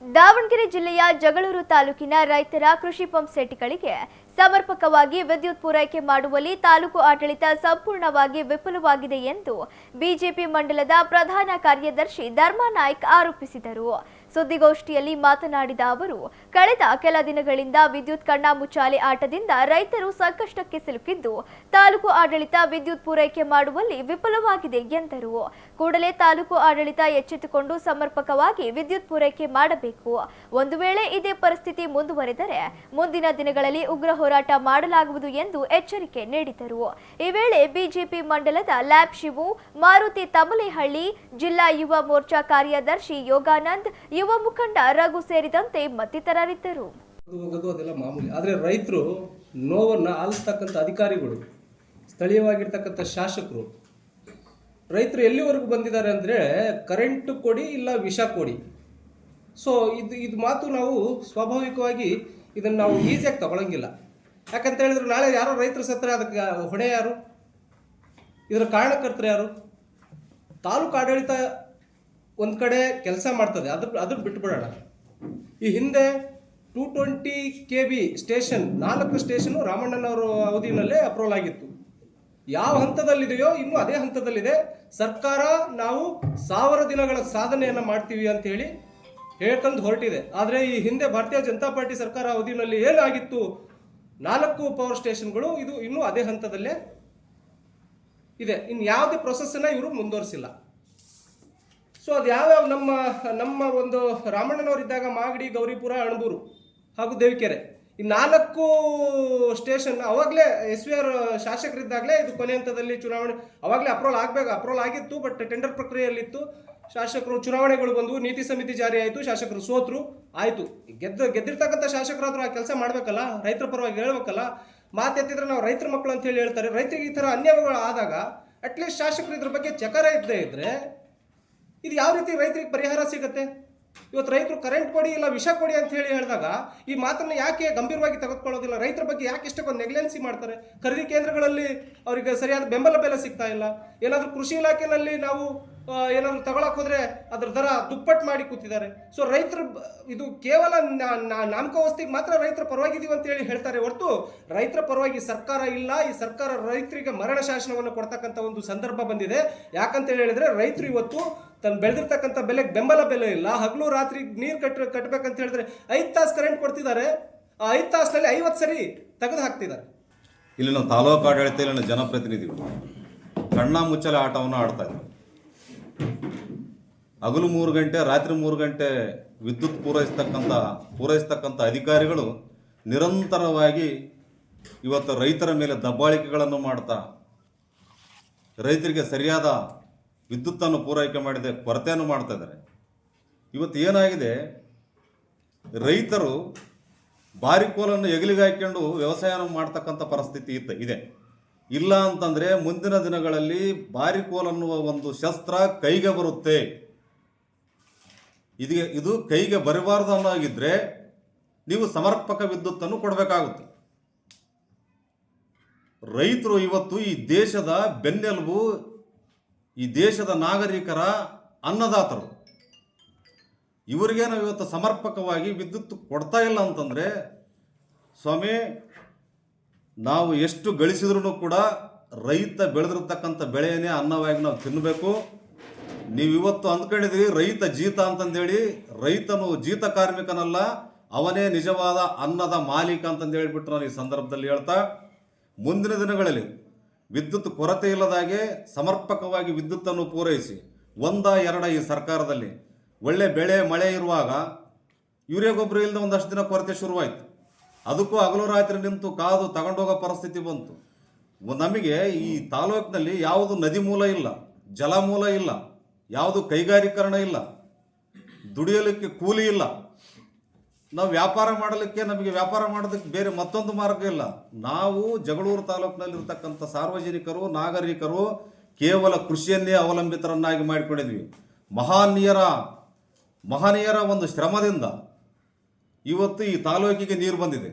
ದಾವಣಗೆರೆ ಜಿಲ್ಲೆಯ ಜಗಳೂರು ತಾಲೂಕಿನ ರೈತರ ಕೃಷಿ ಪಂಪ್ ಸೆಟ್ಗಳಿಗೆ ಸಮರ್ಪಕವಾಗಿ ವಿದ್ಯುತ್ ಪೂರೈಕೆ ಮಾಡುವಲ್ಲಿ ತಾಲೂಕು ಆಡಳಿತ ಸಂಪೂರ್ಣವಾಗಿ ವಿಫಲವಾಗಿದೆ ಎಂದು ಬಿಜೆಪಿ ಮಂಡಲದ ಪ್ರಧಾನ ಕಾರ್ಯದರ್ಶಿ ಧರ್ಮಾನಾಯ್ಕ್ ಆರೋಪಿಸಿದರು. ಸುದ್ದಿಗೋಷ್ಠಿಯಲ್ಲಿ ಮಾತನಾಡಿದ ಅವರು, ಕಳೆದ ಕೆಲ ದಿನಗಳಿಂದ ವಿದ್ಯುತ್ ಕಣ್ಣಾಮುಚ್ಚಾಲೆ ಆಟದಿಂದ ರೈತರು ಸಂಕಷ್ಟಕ್ಕೆ ಸಿಲುಕಿದ್ದು ತಾಲೂಕು ಆಡಳಿತ ವಿದ್ಯುತ್ ಪೂರೈಕೆ ಮಾಡುವಲ್ಲಿ ವಿಫಲವಾಗಿದೆ ಎಂದರು. ಕೂಡಲೇ ತಾಲೂಕು ಆಡಳಿತ ಎಚ್ಚೆತ್ತುಕೊಂಡು ಸಮರ್ಪಕವಾಗಿ ವಿದ್ಯುತ್ ಪೂರೈಕೆ ಮಾಡಬೇಕು. ಒಂದು ವೇಳೆ ಇದೇ ಪರಿಸ್ಥಿತಿ ಮುಂದುವರೆದರೆ ಮುಂದಿನ ದಿನಗಳಲ್ಲಿ ಉಗ್ರ ಹೋರಾಟ ಮಾಡಲಾಗುವುದು ಎಂದು ಎಚ್ಚರಿಕೆ ನೀಡಿದರು. ಈ ವೇಳೆ ಬಿಜೆಪಿ ಮಂಡಲದ ಲ್ಯಾಬ್ ಶಿವು, ಮಾರುತಿ ತಮಲೇಹಳ್ಳಿ, ಜಿಲ್ಲಾ ಯುವ ಮೋರ್ಚಾ ಕಾರ್ಯದರ್ಶಿ ಯೋಗಾನಂದ್, ಯುವ ಮುಖಂಡ ರಘು ಸೇರಿದಂತೆ ಮತ್ತಿತರರಿದ್ದರು. ಅದೆಲ್ಲ ಮಾಮೂಲಿ. ಆದರೆ ರೈತರು ನೋವನ್ನು ಆಲಿಸ್ತಕ್ಕಂಥ ಅಧಿಕಾರಿಗಳು, ಸ್ಥಳೀಯವಾಗಿರ್ತಕ್ಕಂಥ ಶಾಸಕರು, ರೈತರು ಎಲ್ಲಿವರೆಗೂ ಬಂದಿದ್ದಾರೆ ಅಂದರೆ ಕರೆಂಟು ಕೊಡಿ ಇಲ್ಲ ವಿಷ ಕೊಡಿ. ಸೊ ಇದು ಮಾತು ನಾವು ಸ್ವಾಭಾವಿಕವಾಗಿ ಇದನ್ನು ನಾವು ಈಸಿಯಾಗಿ ತಗೊಳ್ಳಂಗಿಲ್ಲ. ಯಾಕಂತ ಹೇಳಿದ್ರೆ ನಾಳೆ ಯಾರೋ ರೈತರು ಸತ್ತರೆ ಅದಕ್ಕೆ ಹೊಣೆ ಯಾರು? ಇದರ ಕಾರಣಕರ್ತರು ಯಾರು? ತಾಲೂಕು ಆಡಳಿತ ಒಂದು ಕಡೆ ಕೆಲಸ ಮಾಡ್ತದೆ, ಅದನ್ನು ಬಿಟ್ಬಿಡೋಣ. ಈ ಹಿಂದೆ 220 kV ಸ್ಟೇಷನ್ 4 ಸ್ಟೇಷನು ರಾಮಣ್ಣನವರ ಅವಧಿಯಲ್ಲೇ ಅಪ್ರೂವಲ್ ಆಗಿತ್ತು. ಯಾವ ಹಂತದಲ್ಲಿದೆಯೋ ಇನ್ನೂ ಅದೇ ಹಂತದಲ್ಲಿದೆ. ಸರ್ಕಾರ ನಾವು 1000 ದಿನಗಳ ಸಾಧನೆಯನ್ನು ಮಾಡ್ತೀವಿ ಅಂತೇಳಿ ಹೇಳ್ಕೊಂಡು ಹೊರಟಿದೆ. ಆದರೆ ಈ ಹಿಂದೆ ಭಾರತೀಯ ಜನತಾ ಪಾರ್ಟಿ ಸರ್ಕಾರ ಅವಧಿಯಲ್ಲಿ ಏನಾಗಿತ್ತು, 4 ಪವರ್ ಸ್ಟೇಷನ್ಗಳು, ಇದು ಇನ್ನೂ ಅದೇ ಹಂತದಲ್ಲೇ ಇದೆ. ಇನ್ನು ಯಾವುದೇ ಪ್ರೊಸೆಸ್ಸನ್ನು ಇವರು ಮುಂದುವರಿಸಿಲ್ಲ. ಸೊ ಅದು ಯಾವ್ಯಾವ ನಮ್ಮ ಒಂದು ರಾಮಣ್ಣನವರಿದ್ದಾಗ ಮಾಗಡಿ, ಗೌರಿಪುರ, ಅಣಬೂರು ಹಾಗೂ ದೇವಿಕೆರೆ, ಈ 4 ಸ್ಟೇಷನ್ ಅವಾಗಲೇ SVR ಶಾಸಕರಿದ್ದಾಗಲೇ ಇದು ಕೊನೆ ಹಂತದಲ್ಲಿ ಚುನಾವಣೆ ಅವಾಗಲೇ ಅಪ್ರೂವಲ್ ಆಗಿತ್ತು. ಬಟ್ ಟೆಂಡರ್ ಪ್ರಕ್ರಿಯೆಯಲ್ಲಿತ್ತು. ಶಾಸಕರು ಚುನಾವಣೆಗಳು ಬಂದು ನೀತಿ ಸಮಿತಿ ಜಾರಿ ಆಯಿತು, ಶಾಸಕರು ಸೋತರು, ಆಯಿತು. ಗೆದ್ದಿರ್ತಕ್ಕಂಥ ಶಾಸಕರಾದರೂ ಆ ಕೆಲಸ ಮಾಡಬೇಕಲ್ಲ, ರೈತರ ಪರವಾಗಿ ಹೇಳ್ಬೇಕಲ್ಲ. ಮಾತೆತ್ತಿದ್ರೆ ನಾವು ರೈತರ ಮಕ್ಕಳು ಅಂತ ಹೇಳಿ ಹೇಳ್ತಾರೆ. ರೈತರಿಗೆ ಈ ಥರ ಅನ್ಯಾಯಗಳು ಆದಾಗ ಅಟ್ಲೀಸ್ಟ್ ಶಾಸಕರು ಇದ್ರ ಬಗ್ಗೆ ಚಕಾರ ಇದ್ದೇ ಇದ್ದರೆ ಇದು ಯಾವ ರೀತಿ ರೈತರಿಗೆ ಪರಿಹಾರ ಸಿಗುತ್ತೆ? ಇವತ್ತು ರೈತರು ಕರೆಂಟ್ ಕೊಡಿ ಇಲ್ಲ ವಿಷ ಕೊಡಿ ಅಂತ ಹೇಳಿ ಹೇಳಿದಾಗ ಈ ಮಾತನ್ನು ಯಾಕೆ ಗಂಭೀರವಾಗಿ ತೆಗೆದುಕೊಳ್ಳೋದಿಲ್ಲ? ರೈತರ ಬಗ್ಗೆ ಯಾಕೆ ಇಷ್ಟಕ್ಕೊಂದು ನೆಗ್ಲೆನ್ಸಿ ಮಾಡ್ತಾರೆ? ಖರೀದಿ ಕೇಂದ್ರಗಳಲ್ಲಿ ಅವರಿಗೆ ಸರಿಯಾದ ಬೆಂಬಲ ಬೆಲೆ ಸಿಗ್ತಾ ಇಲ್ಲ. ಏನಾದರೂ ಕೃಷಿ ಇಲಾಖೆಯಲ್ಲಿ ನಾವು ಏನಾದರೂ ತಗೊಳಕ್ಕೆ ಹೋದರೆ ಅದರ ದರ ದುಪ್ಪಟ್ಟು ಮಾಡಿ ಕೂತಿದ್ದಾರೆ. ಸೊ ರೈತರು ಇದು ಕೇವಲ ನಾಮಕಾವಸ್ಥೆಗೆ ಮಾತ್ರ ರೈತರ ಪರವಾಗಿದ್ದೀವಿ ಅಂತ ಹೇಳಿ ಹೇಳ್ತಾರೆ ಹೊರತು ರೈತರ ಪರವಾಗಿ ಸರ್ಕಾರ ಇಲ್ಲ. ಈ ಸರ್ಕಾರ ರೈತರಿಗೆ ಮರಣ ಶಾಸನವನ್ನು ಕೊಡ್ತಕ್ಕಂಥ ಒಂದು ಸಂದರ್ಭ ಬಂದಿದೆ. ಯಾಕಂತ ಹೇಳಿದ್ರೆ ರೈತರು ಇವತ್ತು ತನ್ನ ಬೆಳೆದಿರ್ತಕ್ಕಂಥ ಬೆಲೆಗೆ ಬೆಂಬಲ ಬೆಲೆ ಇಲ್ಲ. ಹಗಲು ರಾತ್ರಿ ನೀರು ಕಟ್ಟಬೇಕಂತ ಹೇಳಿದ್ರೆ 5 ತಾಸು ಕರೆಂಟ್ ಕೊಡ್ತಿದ್ದಾರೆ. ಆ 5 ತಾಸಿನಲ್ಲಿ 50 ಸರಿ ತೆಗೆದು ಹಾಕ್ತಿದ್ದಾರೆ. ಇಲ್ಲಿನ ತಾಲೂಕು ಆಡಳಿತ, ಇಲ್ಲಿನ ಜನಪ್ರತಿನಿಧಿಗಳು ಕಣ್ಣ ಮುಚ್ಚಲೆ ಆಟವನ್ನು ಆಡ್ತಾ ಇದ್ದಾರೆ. ಹಗಲು 3 ಗಂಟೆ, ರಾತ್ರಿ 3 ಗಂಟೆ ವಿದ್ಯುತ್ ಪೂರೈಸ್ತಕ್ಕಂಥ ಅಧಿಕಾರಿಗಳು ನಿರಂತರವಾಗಿ ಇವತ್ತು ರೈತರ ಮೇಲೆ ದಬ್ಬಾಳಿಕೆಗಳನ್ನು ಮಾಡ್ತಾ ರೈತರಿಗೆ ಸರಿಯಾದ ವಿದ್ಯುತ್ತನ್ನು ಪೂರೈಕೆ ಮಾಡಿದೆ ಕೊರತೆಯನ್ನು ಮಾಡ್ತಾ ಇದ್ದಾರೆ. ಇವತ್ತು ಏನಾಗಿದೆ, ರೈತರು ಬಾರಿಕೋಲನ್ನು ಎಗಲಿಗೆ ಹಾಕ್ಕೊಂಡು ವ್ಯವಸಾಯ ಮಾಡ್ತಕ್ಕಂಥ ಪರಿಸ್ಥಿತಿ ಇದೆ. ಇಲ್ಲ ಅಂತಂದರೆ ಮುಂದಿನ ದಿನಗಳಲ್ಲಿ ಬಾರಿಕೋಲನ್ನುವ ಒಂದು ಶಸ್ತ್ರ ಕೈಗೆ ಬರುತ್ತೆ. ಇದು ಕೈಗೆ ಬರಬಾರ್ದು ಅನ್ನೋಗಿದ್ರೆ ನೀವು ಸಮರ್ಪಕ ವಿದ್ಯುತ್ತನ್ನು ಕೊಡಬೇಕಾಗುತ್ತೆ. ರೈತರು ಇವತ್ತು ಈ ದೇಶದ ಬೆನ್ನೆಲುಬು, ಈ ದೇಶದ ನಾಗರಿಕರ ಅನ್ನದಾತರು. ಇವರಿಗೆ ನಾವು ಇವತ್ತು ಸಮರ್ಪಕವಾಗಿ ವಿದ್ಯುತ್ ಕೊಡ್ತಾ ಇಲ್ಲ ಅಂತಂದರೆ ಸ್ವಾಮಿ, ನಾವು ಎಷ್ಟು ಗಳಿಸಿದ್ರೂ ಕೂಡ ರೈತ ಬೆಳೆದಿರ್ತಕ್ಕಂಥ ಬೆಳೆಯನ್ನೇ ಅನ್ನವಾಗಿ ನಾವು ತಿನ್ನಬೇಕು. ನೀವು ಇವತ್ತು ಅಂದ್ಕೊಂಡಿದ್ದೀರಿ ರೈತ ಜೀತ ಅಂತಂದೇಳಿ. ರೈತನು ಜೀತ ಕಾರ್ಮಿಕನಲ್ಲ, ಅವನೇ ನಿಜವಾದ ಅನ್ನದ ಮಾಲೀಕ ಅಂತಂದು ಹೇಳಿಬಿಟ್ಟು ನಾನು ಈ ಸಂದರ್ಭದಲ್ಲಿ ಹೇಳ್ತಾ, ಮುಂದಿನ ದಿನಗಳಲ್ಲಿ ವಿದ್ಯುತ್ ಕೊರತೆ ಇಲ್ಲದಾಗೆ ಸಮರ್ಪಕವಾಗಿ ವಿದ್ಯುತ್ತನ್ನು ಪೂರೈಸಿ 1-2 ಈ ಸರ್ಕಾರದಲ್ಲಿ ಒಳ್ಳೆ ಬೆಳೆ ಮಳೆ ಇರುವಾಗ ಯೂರಿಯಾ ಗೊಬ್ಬರ ಇಲ್ಲದೆ ಒಂದಷ್ಟು ದಿನ ಕೊರತೆ ಶುರುವಾಯಿತು. ಅದಕ್ಕೂ ಹಗಲು ರಾತ್ರಿ ನಿಂತು ಕಾದು ತಗೊಂಡೋಗೋ ಪರಿಸ್ಥಿತಿ ಬಂತು. ನಮಗೆ ಈ ತಾಲೂಕಿನಲ್ಲಿ ಯಾವುದು ನದಿ ಮೂಲ ಇಲ್ಲ, ಜಲ ಮೂಲ ಇಲ್ಲ, ಯಾವುದು ಕೈಗಾರೀಕರಣ ಇಲ್ಲ, ದುಡಿಯಲಿಕ್ಕೆ ಕೂಲಿ ಇಲ್ಲ. ನಾವು ವ್ಯಾಪಾರ ಮಾಡಲಿಕ್ಕೆ, ನಮಗೆ ವ್ಯಾಪಾರ ಮಾಡೋದಕ್ಕೆ ಬೇರೆ ಮತ್ತೊಂದು ಮಾರ್ಗ ಇಲ್ಲ. ನಾವು ಜಗಳೂರು ತಾಲೂಕಿನಲ್ಲಿರ್ತಕ್ಕಂಥ ಸಾರ್ವಜನಿಕರು, ನಾಗರಿಕರು ಕೇವಲ ಕೃಷಿಯನ್ನೇ ಅವಲಂಬಿತರನ್ನಾಗಿ ಮಾಡಿಕೊಂಡಿದ್ವಿ. ಮಹನೀಯರ ಒಂದು ಶ್ರಮದಿಂದ ಇವತ್ತು ಈ ತಾಲೂಕಿಗೆ ನೀರು ಬಂದಿದೆ.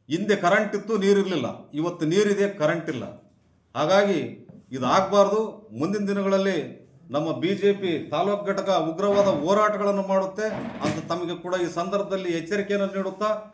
ಹಿಂದೆ ಕರೆಂಟ್ ಇತ್ತು, ನೀರಿರಲಿಲ್ಲ. ಇವತ್ತು ನೀರಿದೆ, ಕರೆಂಟ್ ಇಲ್ಲ. ಹಾಗಾಗಿ ಇದು ಆಗಬಾರ್ದು. ಮುಂದಿನ ದಿನಗಳಲ್ಲಿ ನಮ್ಮ BJP ತಾಲೂಕು ಘಟಕ ಉಗ್ರವಾದ ಹೋರಾಟಗಳನ್ನು ಮಾಡುತ್ತೆ ಅಂತ ತಮಗೆ ಕೂಡ ಈ ಸಂದರ್ಭದಲ್ಲಿ ಎಚ್ಚರಿಕೆಯನ್ನು ನೀಡುತ್ತಾ